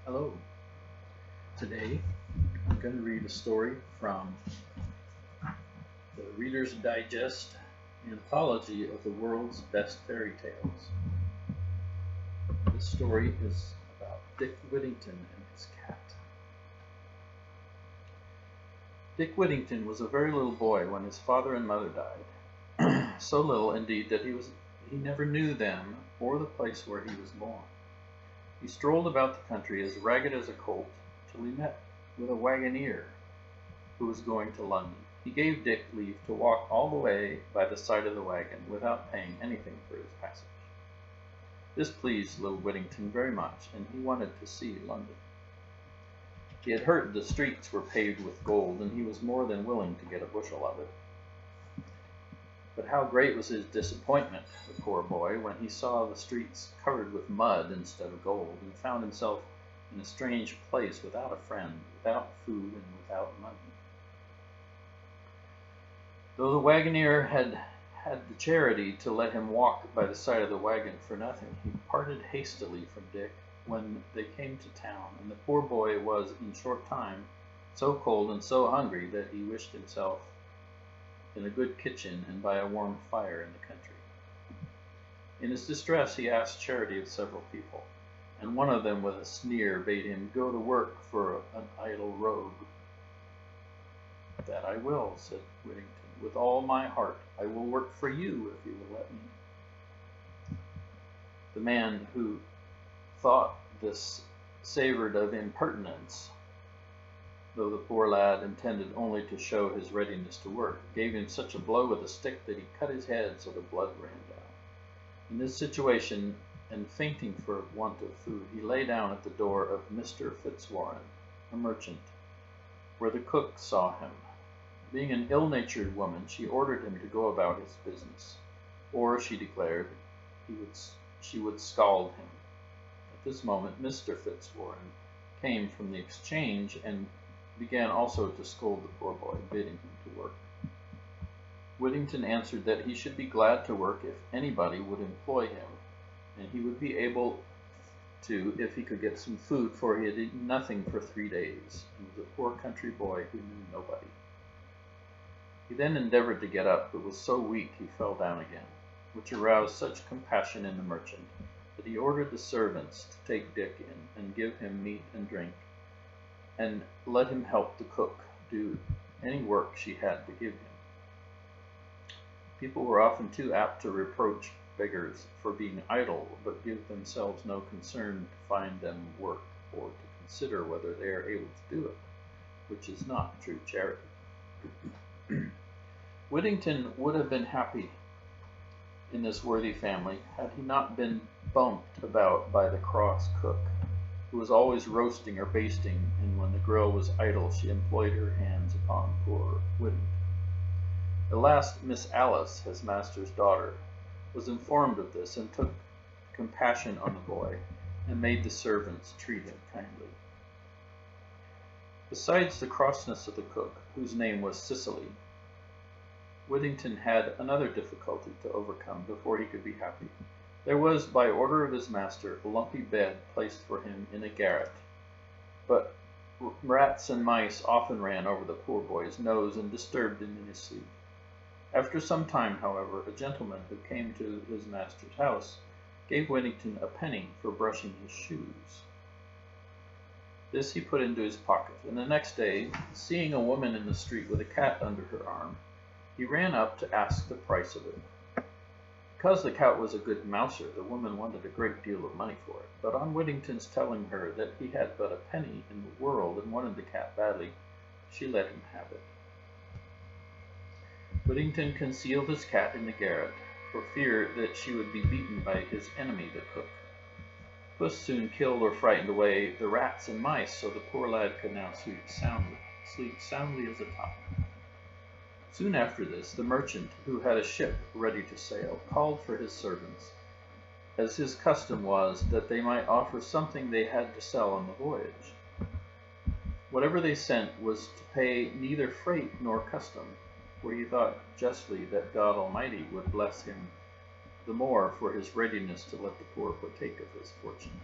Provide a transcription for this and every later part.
Hello. Today I'm going to read a story from the Reader's Digest anthology of the world's best fairy tales. This story is about Dick Whittington and his cat. Dick Whittington was a very little boy when his father and mother died. So little indeed that he never knew them or the place where he was born. He strolled about the country as ragged as a colt till he met with a wagoner who was going to London. He gave Dick leave to walk all the way by the side of the wagon without paying anything for his passage. This pleased little Whittington very much, and he wanted to see London. He had heard the streets were paved with gold, and he was more than willing to get a bushel of it. But how great was his disappointment, the poor boy, when he saw the streets covered with mud instead of gold, and found himself in a strange place without a friend, without food, and without money. Though the wagoner had the charity to let him walk by the side of the wagon for nothing, he parted hastily from Dick when they came to town, and the poor boy was in short time so cold and so hungry that he wished himself in a good kitchen and by a warm fire in the country. In his distress he asked charity of several people, and one of them with a sneer bade him go to work for an idle rogue. "That I will," said Whittington, "with all my heart. I will work for you if you will let me." The man, who thought this savored of impertinence, though the poor lad intended only to show his readiness to work, gave him such a blow with a stick that he cut his head so the blood ran down. In this situation, and fainting for want of food, he lay down at the door of Mr. Fitzwarren, a merchant, where the cook saw him. Being an ill-natured woman, she ordered him to go about his business, or, she declared, she would scald him. At this moment Mr. Fitzwarren came from the exchange and began also to scold the poor boy, bidding him to work. Whittington answered that he should be glad to work if anybody would employ him, and he would be able to if he could get some food, for he had eaten nothing for 3 days, and was a poor country boy who knew nobody. He then endeavored to get up, but was so weak he fell down again, which aroused such compassion in the merchant that he ordered the servants to take Dick in and give him meat and drink, and let him help the cook do any work she had to give him. People were often too apt to reproach beggars for being idle, but give themselves no concern to find them work, or to consider whether they are able to do it, which is not true charity. Whittington would have been happy in this worthy family had he not been bumped about by the cross cook, who was always roasting or basting, and when the grill was idle she employed her hands upon poor Whittington. At last Miss Alice, his master's daughter, was informed of this, and took compassion on the boy, and made the servants treat him kindly. Besides the crossness of the cook, whose name was Cicely, Whittington had another difficulty to overcome before he could be happy. There was, by order of his master, a lumpy bed placed for him in a garret, but rats and mice often ran over the poor boy's nose and disturbed him in his sleep. After some time, however, a gentleman who came to his master's house gave Whittington a penny for brushing his shoes. This he put into his pocket, and the next day, seeing a woman in the street with a cat under her arm, he ran up to ask the price of it. Because the cat was a good mouser, the woman wanted a great deal of money for it, but on Whittington's telling her that he had but a penny in the world and wanted the cat badly, she let him have it. Whittington concealed his cat in the garret, for fear that she would be beaten by his enemy the cook. Puss soon killed or frightened away the rats and mice, so the poor lad could now sleep soundly as a top. Soon after this, the merchant, who had a ship ready to sail, called for his servants, as his custom was, that they might offer something they had to sell on the voyage. Whatever they sent was to pay neither freight nor custom, for he thought justly that God Almighty would bless him the more for his readiness to let the poor partake of his fortune.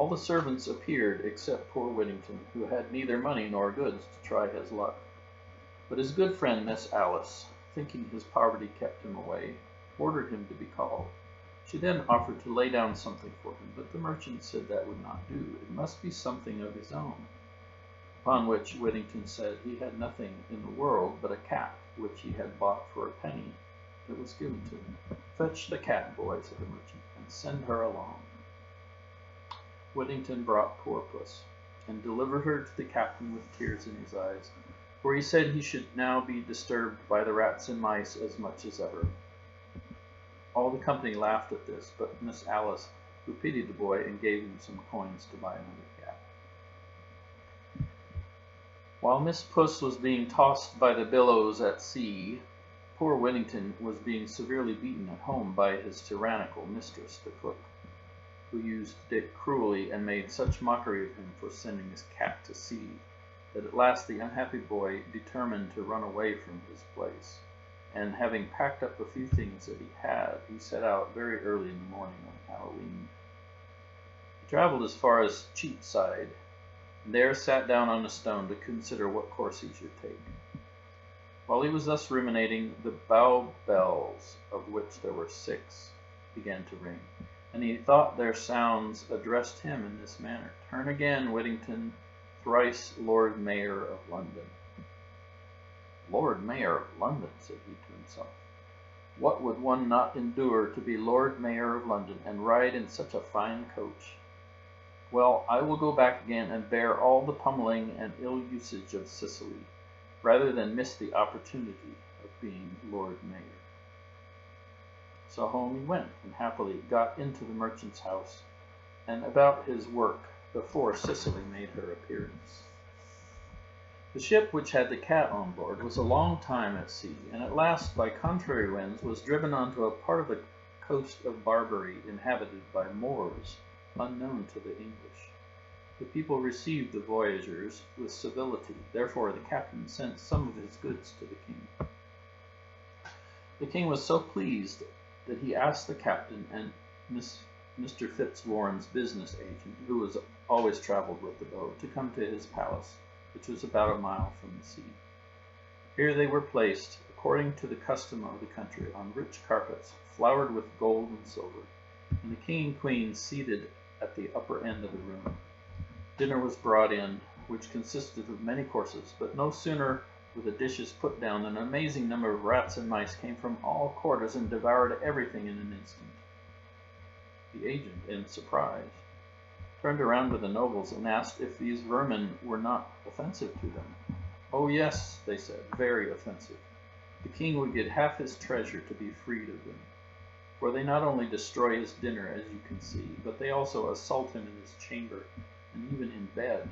All the servants appeared except poor Whittington, who had neither money nor goods to try his luck. But his good friend Miss Alice, thinking his poverty kept him away, ordered him to be called. She then offered to lay down something for him, but the merchant said that would not do. It must be something of his own. Upon which Whittington said he had nothing in the world but a cat, which he had bought for a penny that was given to him. "Fetch the cat, boy," said the merchant, "and send her along." Whittington brought poor puss, and delivered her to the captain with tears in his eyes, for he said he should now be disturbed by the rats and mice as much as ever. All the company laughed at this, but Miss Alice, who pitied the boy, and gave him some coins to buy another cat. While Miss Puss was being tossed by the billows at sea, poor Whittington was being severely beaten at home by his tyrannical mistress, the cook, who used Dick cruelly and made such mockery of him for sending his cat to sea, that at last the unhappy boy determined to run away from his place, and having packed up a few things that he had, he set out very early in the morning on Halloween. He traveled as far as Cheapside, and there sat down on a stone to consider what course he should take. While he was thus ruminating, the bow bells, of which there were 6, began to ring, and he thought their sounds addressed him in this manner: "Turn again, Whittington, thrice Lord Mayor of London." "Lord Mayor of London," said he to himself. "What would one not endure to be Lord Mayor of London, and ride in such a fine coach? Well, I will go back again and bear all the pummeling and ill usage of Sicily, rather than miss the opportunity of being Lord Mayor." So home he went, and happily got into the merchant's house, and about his work before Sicily made her appearance. The ship, which had the cat on board, was a long time at sea, and at last, by contrary winds, was driven onto a part of the coast of Barbary inhabited by Moors, unknown to the English. The people received the voyagers with civility, therefore the captain sent some of his goods to the king. The king was so pleased that he asked the captain and Mr. Fitzwarren's business agent, who was always traveled with the boat, to come to his palace, which was about a mile from the sea. Here they were placed, according to the custom of the country, on rich carpets, flowered with gold and silver, and the king and queen seated at the upper end of the room. Dinner was brought in, which consisted of many courses, but no sooner were the dishes put down than an amazing number of rats and mice came from all quarters and devoured everything in an instant. The agent, in surprise, turned around to the nobles and asked if these vermin were not offensive to them. "Oh yes," they said, "very offensive. The king would get half his treasure to be freed of them, for they not only destroy his dinner, as you can see, but they also assault him in his chamber, and even in bed.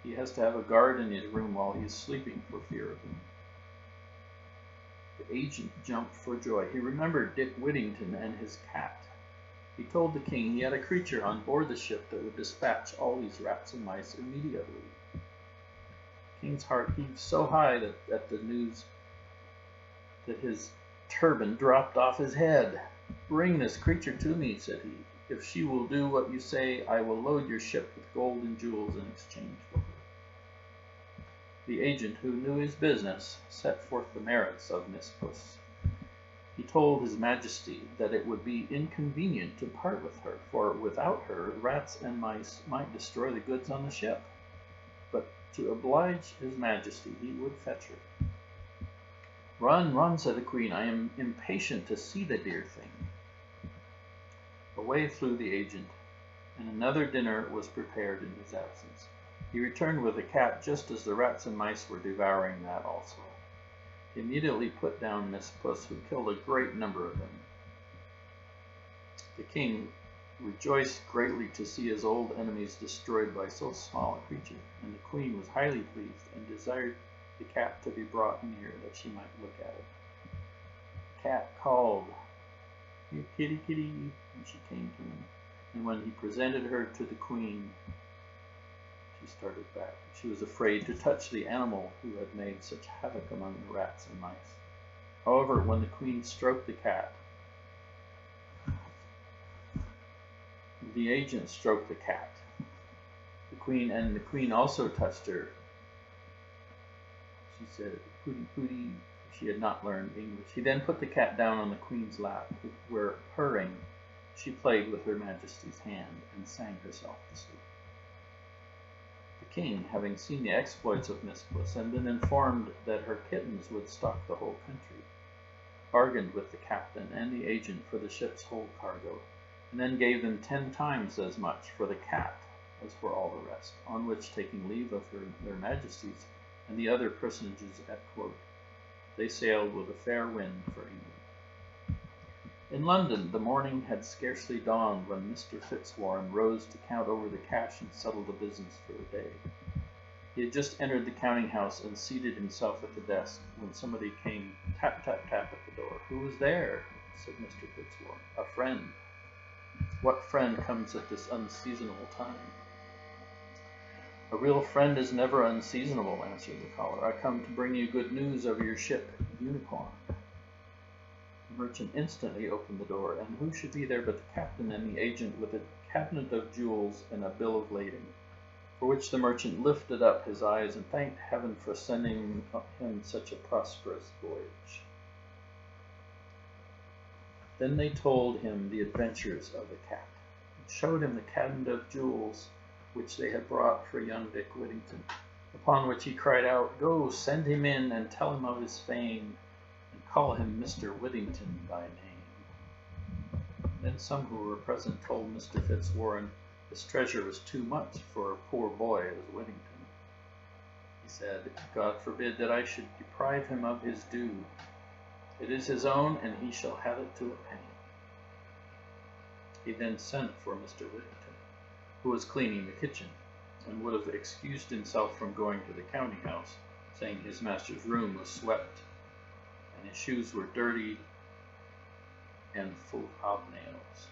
He has to have a guard in his room while he is sleeping for fear of them." The agent jumped for joy. He remembered Dick Whittington and his cat. He told the king he had a creature on board the ship that would dispatch all these rats and mice immediately. The king's heart heaved so high at the news that his turban dropped off his head. "Bring this creature to me," said he. "If she will do what you say, I will load your ship with gold and jewels in exchange for her." The agent, who knew his business, set forth the merits of Miss Puss. He told his majesty that it would be inconvenient to part with her, for without her rats and mice might destroy the goods on the ship, but to oblige his majesty he would fetch her. "Run, run," said the queen, "I am impatient to see the dear thing." Away flew the agent, and another dinner was prepared in his absence. He returned with a cat just as the rats and mice were devouring that also. He immediately put down Miss Puss, who killed a great number of them. The king rejoiced greatly to see his old enemies destroyed by so small a creature, and the queen was highly pleased and desired the cat to be brought near that she might look at it. The cat called, "Here, kitty, kitty," when she came to him, and when he presented her to the queen, she started back. She was afraid to touch the animal who had made such havoc among the rats and mice. However, when the queen stroked the cat, The agent stroked the cat. The queen also touched her. She said, "Pooty, pooty." She had not learned English. He then put the cat down on the queen's lap, where, purring, she played with Her Majesty's hand and sang herself to sleep. The king, having seen the exploits of Miss Puss and been informed that her kittens would stock the whole country, bargained with the captain and the agent for the ship's whole cargo, and then gave them 10 times as much for the cat as for all the rest, on which, taking leave of their majesties and the other personages at court, they sailed with a fair wind for England. In London, the morning had scarcely dawned when Mr. Fitzwarren rose to count over the cash and settle the business for the day. He had just entered the counting-house and seated himself at the desk when somebody came tap, tap, tap at the door. "Who was there?" said Mr. Fitzwarren. "A friend." "What friend comes at this unseasonable time?" "A real friend is never unseasonable," answered the caller. "I come to bring you good news of your ship, Unicorn." The merchant instantly opened the door, and who should be there but the captain and the agent with a cabinet of jewels and a bill of lading, for which the merchant lifted up his eyes and thanked heaven for sending him such a prosperous voyage. Then they told him the adventures of the cat, and showed him the cabinet of jewels which they had brought for young Dick Whittington, upon which he cried out, "Go, send him in, and tell him of his fame, and call him Mr. Whittington by name." Then some who were present told Mr. Fitzwarren this treasure was too much for a poor boy as Whittington. He said, "God forbid that I should deprive him of his due. It is his own, and he shall have it to a penny." He then sent for Mr. Whittington, who was cleaning the kitchen, and would have excused himself from going to the counting-house, saying his master's room was swept, and his shoes were dirty and full of hobnails.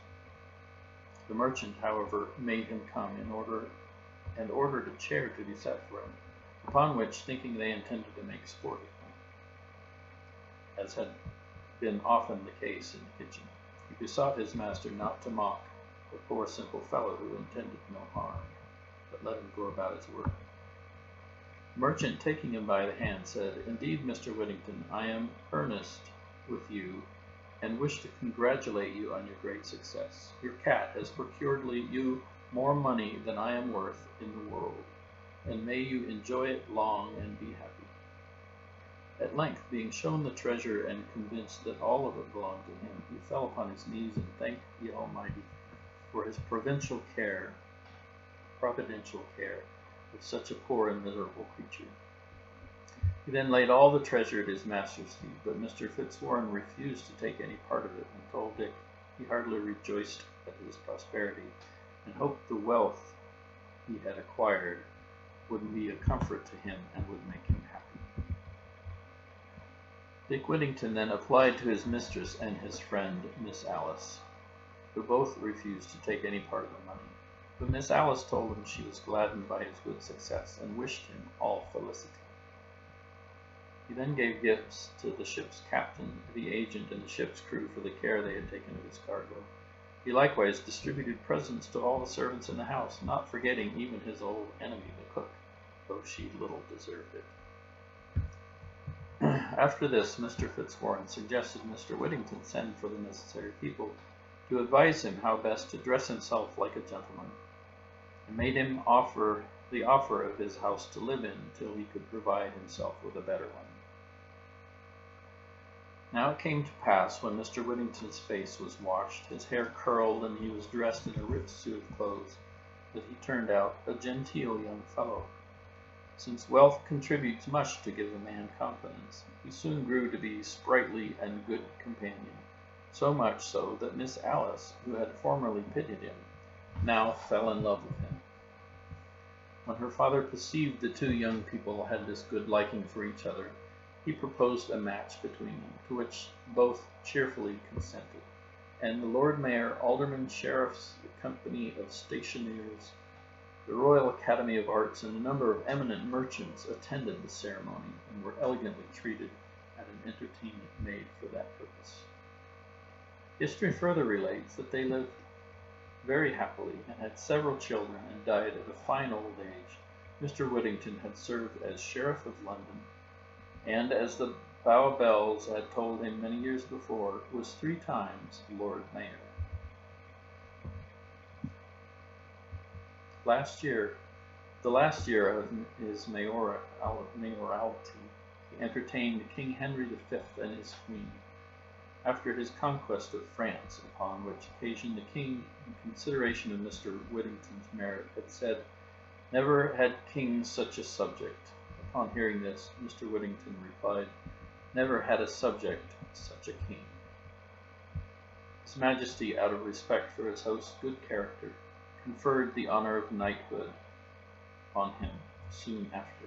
The merchant, however, made him come and ordered a chair to be set for him, upon which, thinking they intended to make sport of him, as had been often the case in the kitchen, he besought his master not to mock the poor simple fellow who intended no harm, but let him go about his work. The merchant, taking him by the hand, said, "Indeed, Mr. Whittington, I am earnest with you, and wish to congratulate you on your great success. Your cat has procured you more money than I am worth in the world, and may you enjoy it long and be happy." At length, being shown the treasure and convinced that all of it belonged to him, he fell upon his knees and thanked the Almighty for his providential care of such a poor and miserable creature. He then laid all the treasure at his master's feet, but Mr. Fitzwarren refused to take any part of it, and told Dick he heartily rejoiced at his prosperity, and hoped the wealth he had acquired would be a comfort to him and would make him happy. Dick Whittington then applied to his mistress and his friend, Miss Alice, who both refused to take any part of the money. But Miss Alice told him she was gladdened by his good success, and wished him all felicity. He then gave gifts to the ship's captain, the agent, and the ship's crew for the care they had taken of his cargo. He likewise distributed presents to all the servants in the house, not forgetting even his old enemy, the cook, though she little deserved it. After this, Mr. Fitzwarren suggested Mr. Whittington send for the necessary people to advise him how best to dress himself like a gentleman, and made him the offer of his house to live in till he could provide himself with a better one. Now it came to pass, when Mr. Whittington's face was washed, his hair curled, and he was dressed in a rich suit of clothes, that he turned out a genteel young fellow. Since wealth contributes much to give a man confidence, he soon grew to be sprightly and good companion, so much so that Miss Alice, who had formerly pitied him, now fell in love with him. When her father perceived the two young people had this good liking for each other, he proposed a match between them, to which both cheerfully consented, and the Lord Mayor, aldermen, sheriffs, the Company of Stationers, the Royal Academy of Arts, and a number of eminent merchants attended the ceremony, and were elegantly treated at an entertainment made for that purpose. History further relates that they lived very happily and had several children and died at a fine old age. Mr. Whittington had served as Sheriff of London, and as the Bow Bells had told him many years before, was 3 times Lord Mayor. The last year of his mayoralty, he entertained King Henry V and his queen. After his conquest of France, upon which occasion the king, in consideration of Mr. Whittington's merit, had said, "Never had king such a subject." Upon hearing this, Mr. Whittington replied, "Never had a subject such a king." His Majesty, out of respect for his host's good character, conferred the honor of knighthood on him soon after.